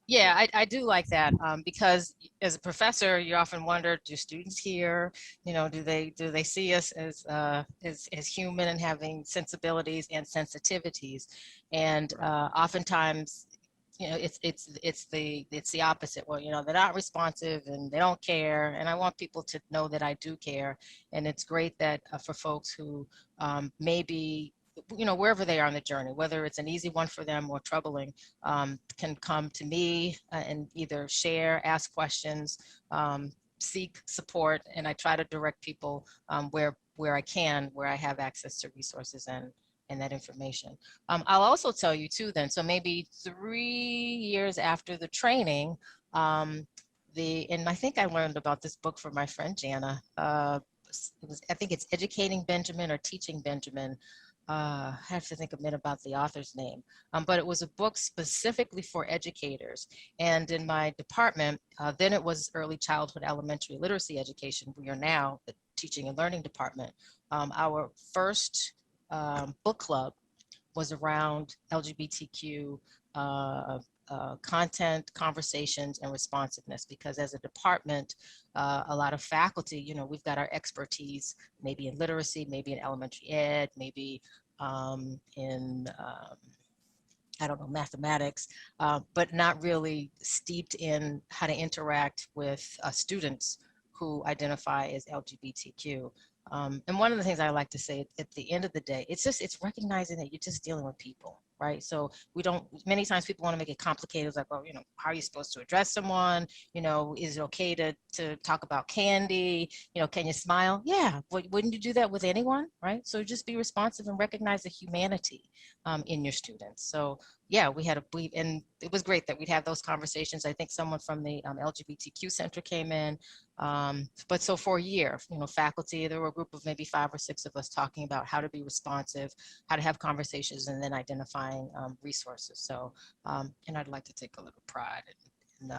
Yeah, I do like that, because as a professor, you often wonder, do students hear, do they see us as human and having sensibilities and sensitivities, and oftentimes, it's the opposite. Well, they're not responsive and they don't care, and I want people to know that I do care. And it's great that for folks who maybe, wherever they are on the journey, whether it's an easy one for them or troubling, can come to me and either share, ask questions, seek support, and I try to direct people where I can, where I have access to resources and that information. I'll also tell you too then, so maybe 3 years after the training, and I think I learned about this book from my friend Jana. I think it's Educating Benjamin or Teaching Benjamin. I have to think a minute about the author's name, but it was a book specifically for educators. And in my department, then it was early childhood elementary literacy education. We are now the teaching and learning department. Our first book club was around LGBTQ content, conversations, and responsiveness, because as a department, a lot of faculty, we've got our expertise, maybe in literacy, maybe in elementary ed, maybe in I don't know, mathematics, but not really steeped in how to interact with students who identify as LGBTQ. And one of the things I like to say at the end of the day, it's recognizing that you're just dealing with people, right? So many times people want to make it complicated. It's like, well, how are you supposed to address someone? Is it okay to talk about candy? Can you smile? Yeah, wouldn't you do that with anyone, right? So just be responsive and recognize the humanity in your students. So yeah, and it was great that we'd have those conversations. I think someone from the LGBTQ Center came in, but so for a year, faculty, there were a group of maybe 5 or 6 of us talking about how to be responsive, how to have conversations, and then identifying resources. So, and I'd like to take a little pride in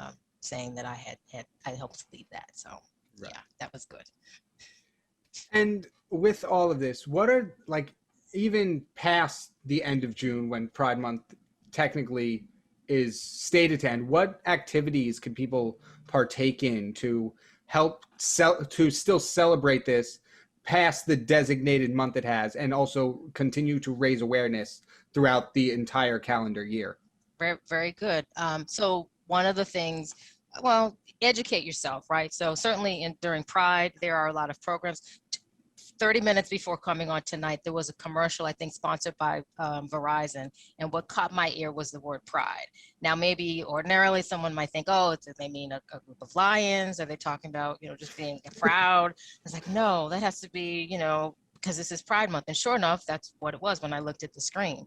saying that I helped lead that. So right. Yeah, that was good. And with all of this, what are, like, even past the end of June, when Pride Month technically is stated to end, what activities can people partake in to help to still celebrate this past the designated month it has, and also continue to raise awareness throughout the entire calendar year? Very, very good. So one of the things, well, educate yourself, right? So certainly during Pride, there are a lot of programs. 30 minutes before coming on tonight, there was a commercial, I think, sponsored by Verizon. And what caught my ear was the word pride. Now, maybe ordinarily someone might think, oh, they mean a group of lions? Are they talking about, just being proud? It's like, no, that has to be, because this is Pride Month. And sure enough, that's what it was when I looked at the screen.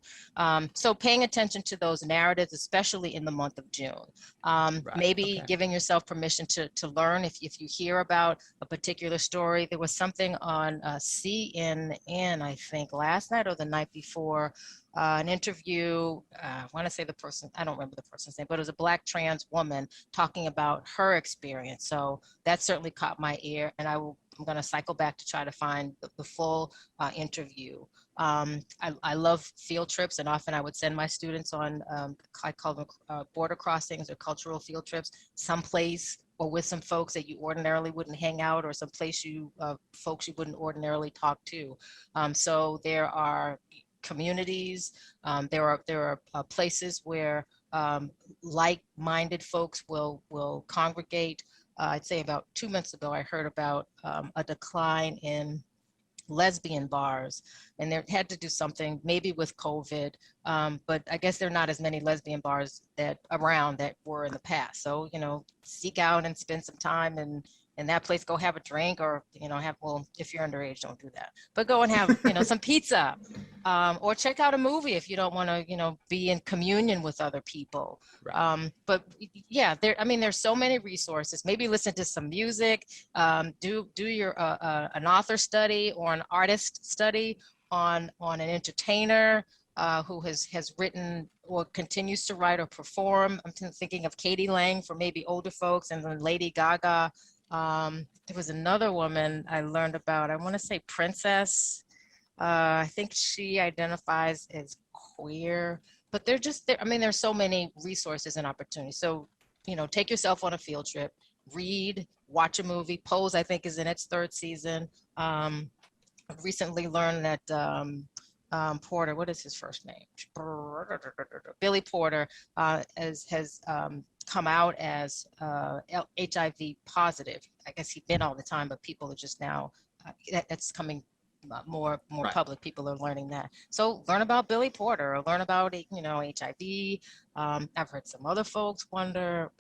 So paying attention to those narratives, especially in the month of June. Maybe giving yourself permission to learn. If you hear about a particular story, there was something on CNN, I think, last night or the night before, an interview, I want to say the person, I don't remember the person's name, but it was a Black trans woman talking about her experience. So that certainly caught my ear, and I'm going to cycle back to try to find the full interview. I love field trips, and often I would send my students on, I call them border crossings or cultural field trips, someplace or with some folks that you ordinarily wouldn't hang out, or someplace folks you wouldn't ordinarily talk to. So there are communities, there are places where like-minded folks will congregate. I'd say about 2 months ago, I heard about a decline in lesbian bars, and they had to do something maybe with COVID, but I guess there are not as many lesbian bars that around that were in the past. So, seek out and spend some time in that place, go have a drink, or, well, if you're underage, don't do that, but go and have, some pizza, or check out a movie if you don't want to, be in communion with other people. Right. But yeah, there's so many resources. Maybe listen to some music, do your an author study or an artist study on an entertainer who has written or continues to write or perform. I'm thinking of Katie Lang for maybe older folks, and then Lady Gaga. There was another woman I learned about, I want to say Princess. I think she identifies as queer, but there's so many resources and opportunities. So, take yourself on a field trip, read, watch a movie. Pose, I think, is in its 3rd season. I've recently learned that Porter, what is his first name? Billy Porter has come out as HIV positive. I guess he'd been all the time, but people are just now, that's coming more Right. public. People are learning that. So learn about Billy Porter, or learn about HIV. I've heard some other folks wonder,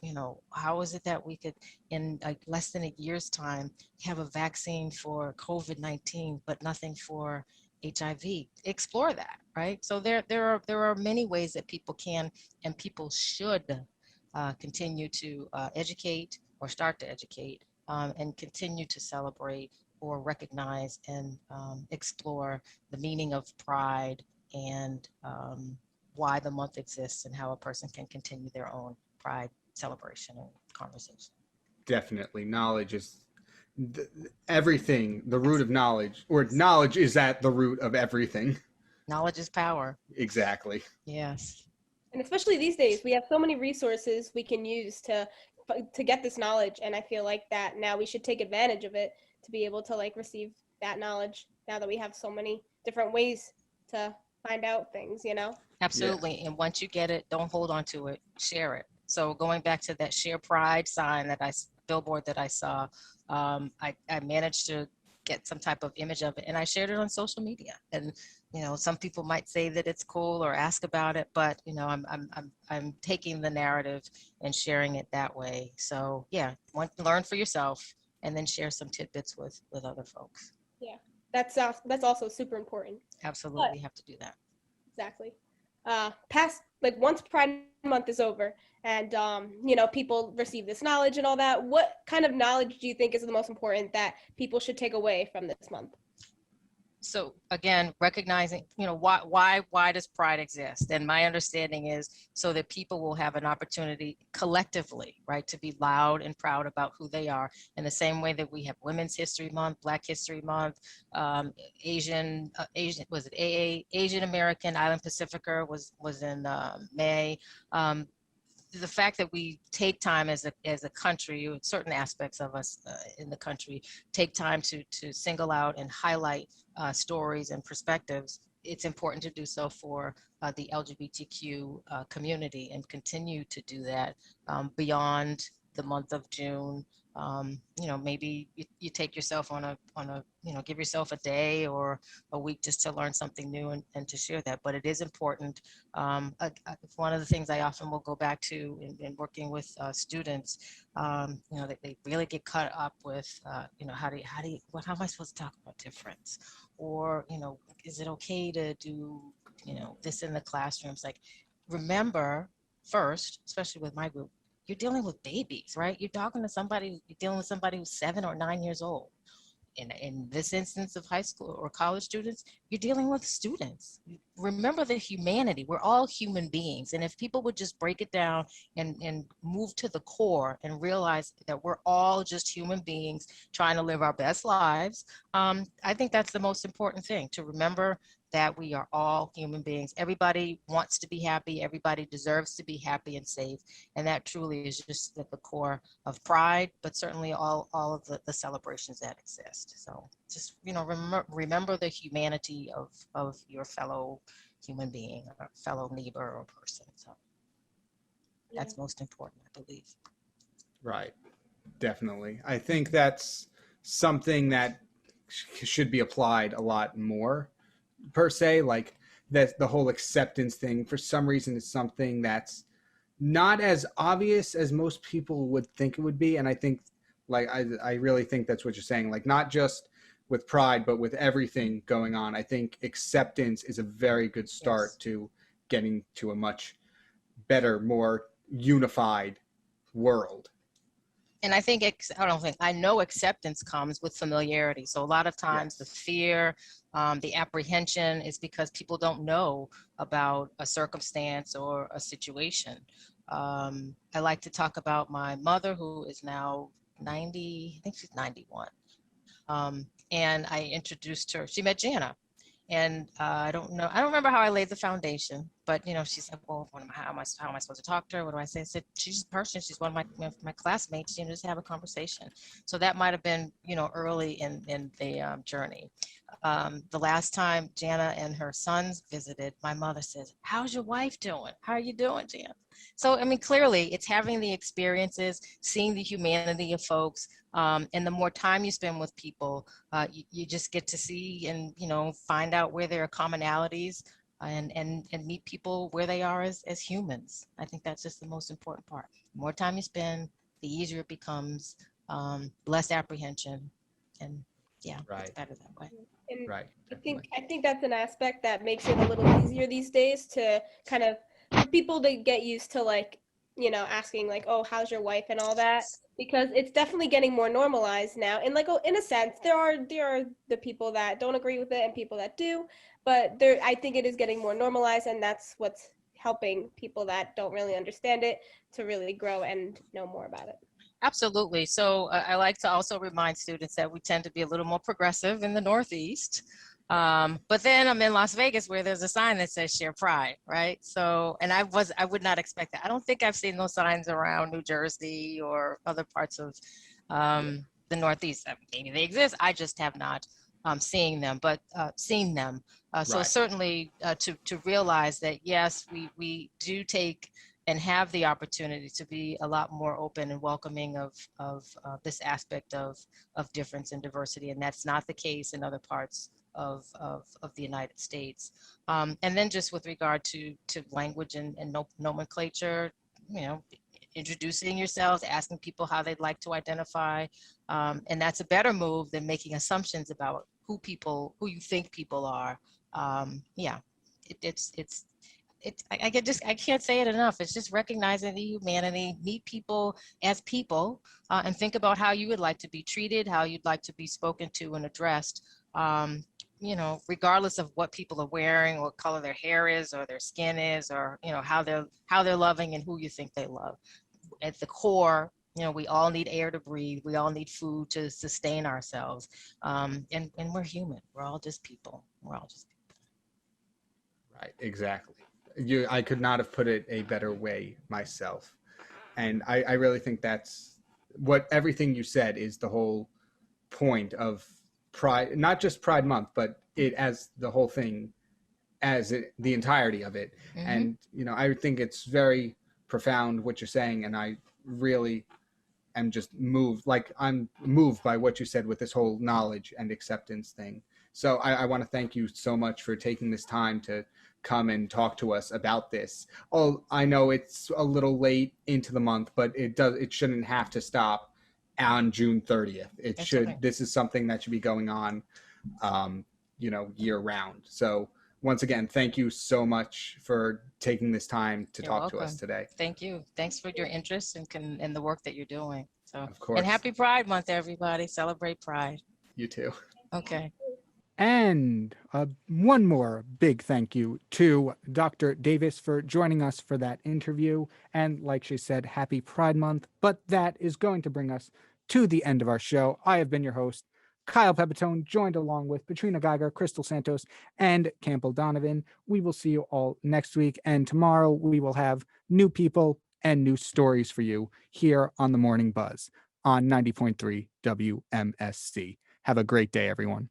how is it that we could, in like less than a year's time, have a vaccine for COVID-19 but nothing for HIV? Explore that, right? So there are many ways that people can and people should continue to educate, or start to educate, and continue to celebrate or recognize and explore the meaning of pride, and why the month exists, and how a person can continue their own pride celebration and conversation. Definitely. Knowledge is everything. The root of knowledge, or knowledge is at the root of everything. Knowledge is power. Exactly. Yes. And especially these days, we have so many resources we can use to get this knowledge. And I feel like that now we should take advantage of it to be able to receive that knowledge, now that we have so many different ways to find out things, Absolutely. And once you get it, don't hold on to it, share it. So going back to that share pride sign billboard that I saw, I managed to get some type of image of it, and I shared it on social media. And some people might say that it's cool or ask about it, but I'm taking the narrative and sharing it that way. So yeah, learn for yourself, and then share some tidbits with other folks. Yeah, that's also super important. Absolutely, you have to do that. Exactly. Once Pride Month is over, and people receive this knowledge and all that, what kind of knowledge do you think is the most important that people should take away from this month? So again, recognizing, why does pride exist? And my understanding is so that people will have an opportunity collectively, right, to be loud and proud about who they are, in the same way that we have Women's History Month, Black History Month, Asian American Island Pacifica was in May. The fact that we take time as a country, certain aspects of us in the country take time to single out and highlight stories and perspectives, it's important to do so for the LGBTQ community, and continue to do that beyond the month of June. Maybe you take yourself on a give yourself a day or a week just to learn something new and to share that. But it is important. One of the things I often will go back to in working with students, they really get caught up with, how am I supposed to talk about difference? Or, is it okay to do, this in the classrooms? Like, remember first, especially with my group, you're dealing with babies, right? You're dealing with somebody who's 7 or 9 years old. In this instance of high school or college students, you're dealing with students. Remember the humanity. We're all human beings. And if people would just break it down and move to the core and realize that we're all just human beings trying to live our best lives, I think that's the most important thing, to remember that we are all human beings. Everybody wants to be happy. Everybody deserves to be happy and safe. And that truly is just at the core of pride, but certainly all of the celebrations that exist. So just, remember the humanity of your fellow human being, or fellow neighbor or person. So that's most important, I believe. Right. Definitely. I think that's something that should be applied a lot more, per se. Like that, the whole acceptance thing, for some reason, is something that's not as obvious as most people would think it would be. And I think, like, I really think that's what you're saying. Like, not just with Pride, but with everything going on. I think acceptance is a very good start to getting to a much better, more unified world. And I think I know acceptance comes with familiarity. So a lot of times the fear, the apprehension is because people don't know about a circumstance or a situation. I like to talk about my mother, who is now 90, I think she's 91. And I introduced her, she met Jana. And I don't remember how I laid the foundation, but she said, well, how am I supposed to talk to her? What do I say? I said, she's a person, she's one of my classmates, just have a conversation. So that might've been, early in the journey. The last time Jana and her sons visited, my mother says, how's your wife doing? How are you doing, Jana? So, I mean, clearly it's having the experiences, seeing the humanity of folks, and the more time you spend with people, you just get to see and, find out where there are commonalities and meet people where they are as humans. I think that's just the most important part. The more time you spend, the easier it becomes, less apprehension, and it's better that way. And Right. I think that's an aspect that makes it a little easier these days to kind of, for people to get used to, like, asking like, oh, how's your wife and all that, because it's definitely getting more normalized now. And like, in a sense, there are the people that don't agree with it and people that do, but I think it is getting more normalized, and that's what's helping people that don't really understand it to really grow and know more about it. Absolutely. So I like to also remind students that we tend to be a little more progressive in the Northeast. But then I'm in Las Vegas, where there's a sign that says share pride, right? So, and I would not expect that. I don't think I've seen those signs around New Jersey or other parts of the Northeast. Maybe they exist. I just have not seen them. So certainly to realize that, yes, we do take and have the opportunity to be a lot more open and welcoming of this aspect of difference and diversity. And that's not the case in other parts of the United States. And then just with regard to language and nomenclature, introducing yourselves, asking people how they'd like to identify. And that's a better move than making assumptions about who you think people are. I can't say it enough. It's just recognizing the humanity, meet people as people, and think about how you would like to be treated, how you'd like to be spoken to and addressed, regardless of what people are wearing, what color their hair is, or their skin is, or, how they're loving and who you think they love. At the core, we all need air to breathe. We all need food to sustain ourselves. And we're human. We're all just people. Right. Exactly. I could not have put it a better way myself. And I really think that's what everything you said is the whole point of Pride, not just Pride Month, but it as the whole thing, the entirety of it. Mm-hmm. And, I think it's very profound what you're saying. And I really am just moved. Like, I'm moved by what you said with this whole knowledge and acceptance thing. So I want to thank you so much for taking this time to come and talk to us about this. Oh, I know it's a little late into the month, but it shouldn't have to stop on June 30th. This is something that should be going on, year round. So once again, thank you so much for taking this time to talk to us today. Thank you. Thanks for your interest and the work that you're doing. So, of course. And happy Pride Month, everybody. Celebrate Pride. You too. Okay. And one more big thank you to Dr. Davis for joining us for that interview. And like she said, happy Pride Month. But that is going to bring us to the end of our show. I have been your host, Kyle Pepitone, joined along with Patrina Geiger, Crystal Santos, and Campbell Donovan. We will see you all next week. And tomorrow we will have new people and new stories for you here on the Morning Buzz on 90.3 WMSC. Have a great day, everyone.